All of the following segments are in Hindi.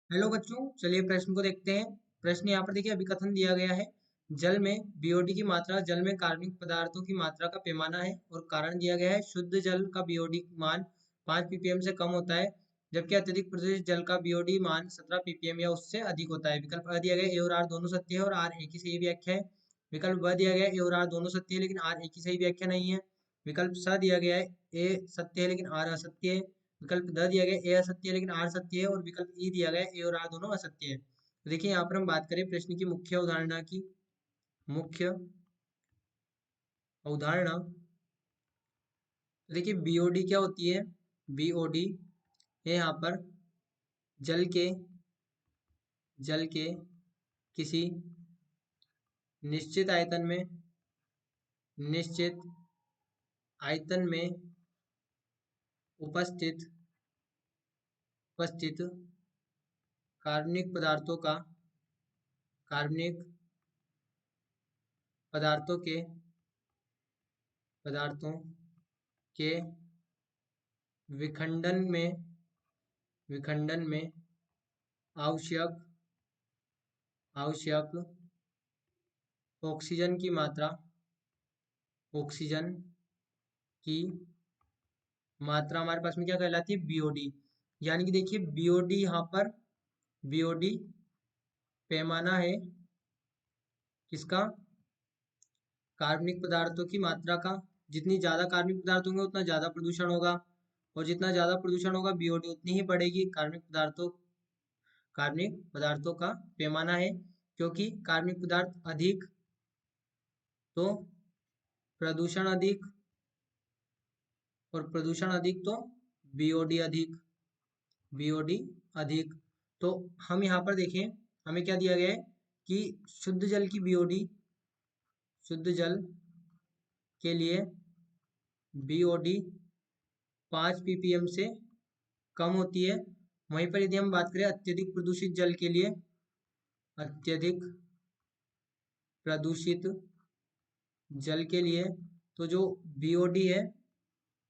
हेलो बच्चों, चलिए प्रश्न को देखते हैं। प्रश्न यहाँ पर देखिए, अभिकथन दिया गया है। जल में बीओडी की मात्रा जल में कार्बनिक पदार्थों की मात्रा का पैमाना है और कारण दिया गया है शुद्ध जल का बीओडी मान 5 ppm से कम होता है, जबकि अत्यधिक प्रदूषित जल का बीओडी मान 17 ppm या उससे अधिक होता है। विकल्प अ दिया गया ए और आर दोनों सत्य है और आर एक ही सही व्याख्या है। विकल्प ब दिया गया ए और आर दोनों सत्य है लेकिन आर एक ही सही व्याख्या नहीं है। विकल्प स दिया गया है ए सत्य है लेकिन आर असत्य है। विकल्प द दिया गया ए असत्य है लेकिन आर सत्य है और विकल्प ई दिया गया ए और आर दोनों असत्य है। तो देखिए यहाँ पर हम बात करें प्रश्न की मुख्य अवधारणा की। मुख्य अवधारणा, तो देखिए बीओडी क्या होती है। बीओडी ये यहाँ पर जल के किसी निश्चित आयतन में निश्चित आयतन में उपस्थित उपस्थित कार्बनिक कार्बनिक पदार्थों के विखंडन में आवश्यक ऑक्सीजन की मात्रा हमारे पास में क्या कहलाती है, बीओडी। यानी कि देखिए बीओडी यहाँ पर बीओडी पैमाना है किसका, कार्बनिक पदार्थों की मात्रा का। जितनी ज्यादा कार्बनिक पदार्थ होंगे उतना ज्यादा प्रदूषण होगा, और जितना ज्यादा प्रदूषण होगा बीओडी उतनी ही बढ़ेगी। कार्बनिक पदार्थों का पैमाना है, क्योंकि कार्बनिक पदार्थ अधिक तो प्रदूषण अधिक, और प्रदूषण अधिक तो बीओडी अधिक। बीओडी अधिक। तो हम यहाँ पर देखें, हमें क्या दिया गया है कि शुद्ध जल की बीओडी, शुद्ध जल के लिए बीओडी 5 ppm से कम होती है। वहीं पर यदि हम बात करें अत्यधिक प्रदूषित जल के लिए, अत्यधिक प्रदूषित जल के लिए, तो जो बीओडी है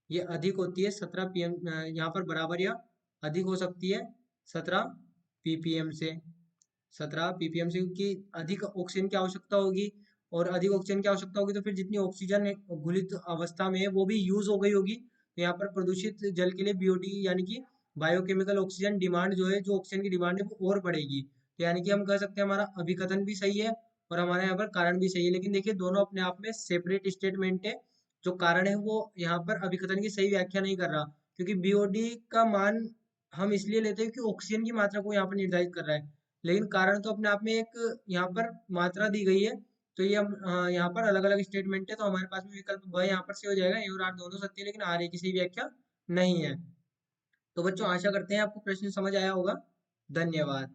ये अधिक होती है 17 pm, यहाँ पर बराबर या अधिक हो सकती है 17 ppm से। 17 ppm से, क्योंकि अधिक ऑक्सीजन की आवश्यकता होगी, और अधिक ऑक्सीजन की आवश्यकता होगी तो फिर जितनी ऑक्सीजन घुलित अवस्था में है वो भी यूज हो गई होगी। तो यहाँ पर प्रदूषित जल के लिए बीओडी यानी कि बायोकेमिकल ऑक्सीजन डिमांड जो है, जो ऑक्सीजन की डिमांड है वो और बढ़ेगी। तो यानी कि हम कह सकते हैं हमारा अभिकथन भी सही है और हमारा यहाँ पर कारण भी सही है। लेकिन देखिए दोनों अपने आप में सेपरेट स्टेटमेंट है। जो कारण है वो यहाँ पर अभिकथन की सही व्याख्या नहीं कर रहा, क्योंकि बीओडी का मान हम इसलिए लेते हैं कि ऑक्सीजन की मात्रा को यहाँ पर निर्धारित कर रहा है, लेकिन कारण तो अपने आप में एक यहाँ पर मात्रा दी गई है। तो ये हम यहाँ पर अलग अलग स्टेटमेंट है, तो हमारे पास में विकल्प ब यहाँ पर से हो जाएगा। ए और आर दोनों सत्य है लेकिन आर ए की सही व्याख्या नहीं है। तो बच्चों आशा करते हैं आपको प्रश्न समझ आया होगा। धन्यवाद।